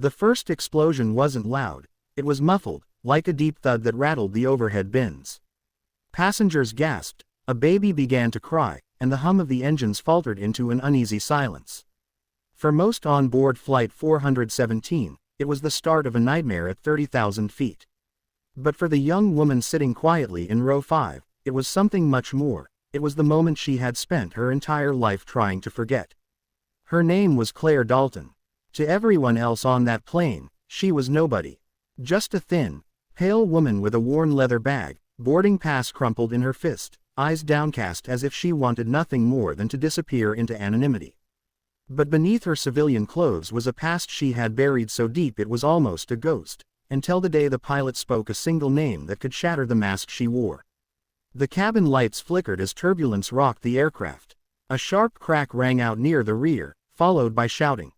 The first explosion wasn't loud, it was muffled, like a deep thud that rattled the overhead bins. Passengers gasped, a baby began to cry, and the hum of the engines faltered into an uneasy silence. For most on board Flight 417, it was the start of a nightmare at 30,000 feet. But for the young woman sitting quietly in row 5, it was something much more. It was the moment she had spent her entire life trying to forget. Her name was Claire Dalton. To everyone else on that plane, she was nobody. Just a thin, pale woman with a worn leather bag, boarding pass crumpled in her fist, eyes downcast as if she wanted nothing more than to disappear into anonymity. But beneath her civilian clothes was a past she had buried so deep it was almost a ghost, until the day the pilot spoke a single name that could shatter the mask she wore. The cabin lights flickered as turbulence rocked the aircraft. A sharp crack rang out near the rear, followed by shouting.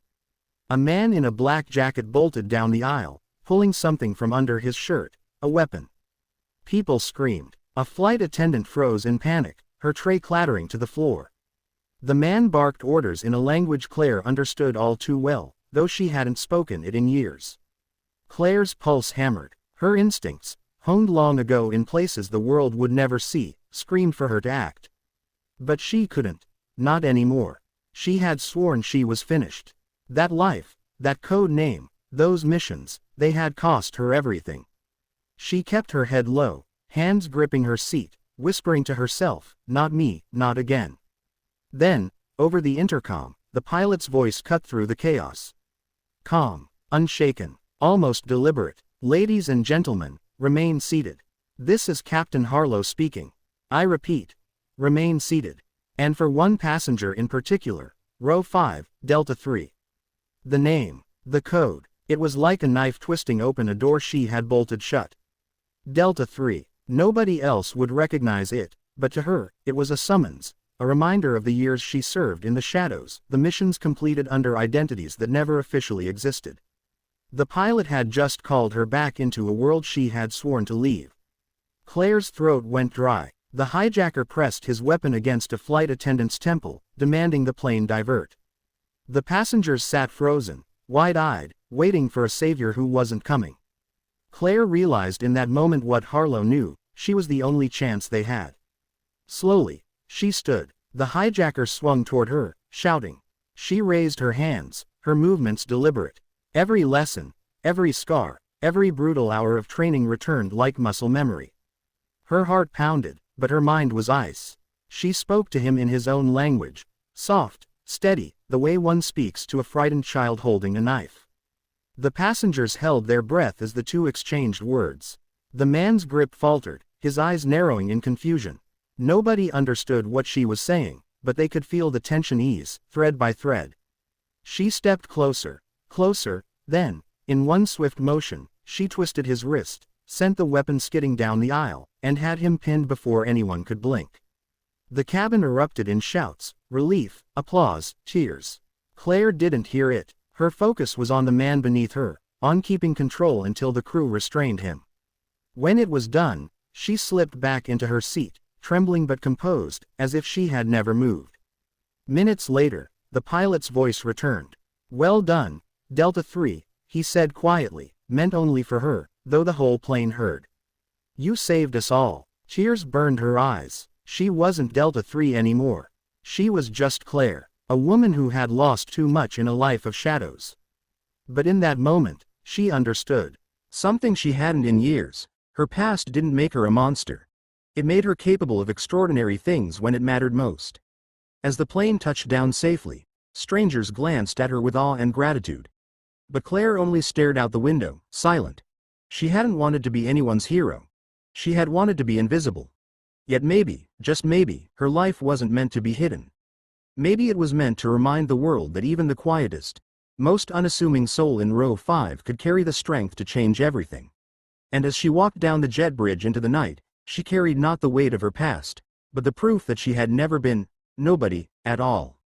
A man in a black jacket bolted down the aisle, pulling something from under his shirt, a weapon. People screamed. A flight attendant froze in panic, her tray clattering to the floor. The man barked orders in a language Claire understood all too well, though she hadn't spoken it in years. Claire's pulse hammered. Her instincts, honed long ago in places the world would never see, screamed for her to act. But she couldn't. Not anymore. She had sworn she was finished. That life, that code name, those missions, they had cost her everything. She kept her head low, hands gripping her seat, whispering to herself, "Not me, not again." Then, over the intercom, the pilot's voice cut through the chaos. Calm, unshaken, almost deliberate. "Ladies and gentlemen, remain seated. This is Captain Harlow speaking. I repeat, remain seated. And for one passenger in particular, row 5, Delta 3. The name, the code, it was like a knife twisting open a door she had bolted shut. Delta 3. Nobody else would recognize it, but to her, it was a summons, a reminder of the years she served in the shadows, the missions completed under identities that never officially existed. The pilot had just called her back into a world she had sworn to leave. Claire's throat went dry. The hijacker pressed his weapon against a flight attendant's temple, demanding the plane divert. The passengers sat frozen, wide-eyed, waiting for a savior who wasn't coming. Claire realized in that moment what Harlow knew: she was the only chance they had. Slowly, she stood. The hijacker swung toward her, shouting. She raised her hands, her movements deliberate. Every lesson, every scar, every brutal hour of training returned like muscle memory. Her heart pounded, but her mind was ice. She spoke to him in his own language, soft, steady, the way one speaks to a frightened child holding a knife. The passengers held their breath as the two exchanged words. The man's grip faltered, his eyes narrowing in confusion. Nobody understood what she was saying, but they could feel the tension ease, thread by thread. She stepped closer, closer, then, in one swift motion, she twisted his wrist, sent the weapon skidding down the aisle, and had him pinned before anyone could blink. The cabin erupted in shouts, relief, applause, tears. Claire didn't hear it. Her focus was on the man beneath her, on keeping control until the crew restrained him. When it was done, she slipped back into her seat, trembling but composed, as if she had never moved. Minutes later, the pilot's voice returned. "Well done, Delta 3, he said quietly, meant only for her, though the whole plane heard. You saved us all." Tears burned her eyes. She wasn't Delta 3 anymore. She was just Claire, a woman who had lost too much in a life of shadows. But in that moment, she understood. Something she hadn't in years. Her past didn't make her a monster. It made her capable of extraordinary things when it mattered most. As the plane touched down safely, strangers glanced at her with awe and gratitude. But Claire only stared out the window, silent. She hadn't wanted to be anyone's hero. She had wanted to be invisible. Yet maybe, just maybe, her life wasn't meant to be hidden. Maybe it was meant to remind the world that even the quietest, most unassuming soul in row 5 could carry the strength to change everything. And as she walked down the jet bridge into the night, she carried not the weight of her past, but the proof that she had never been nobody at all.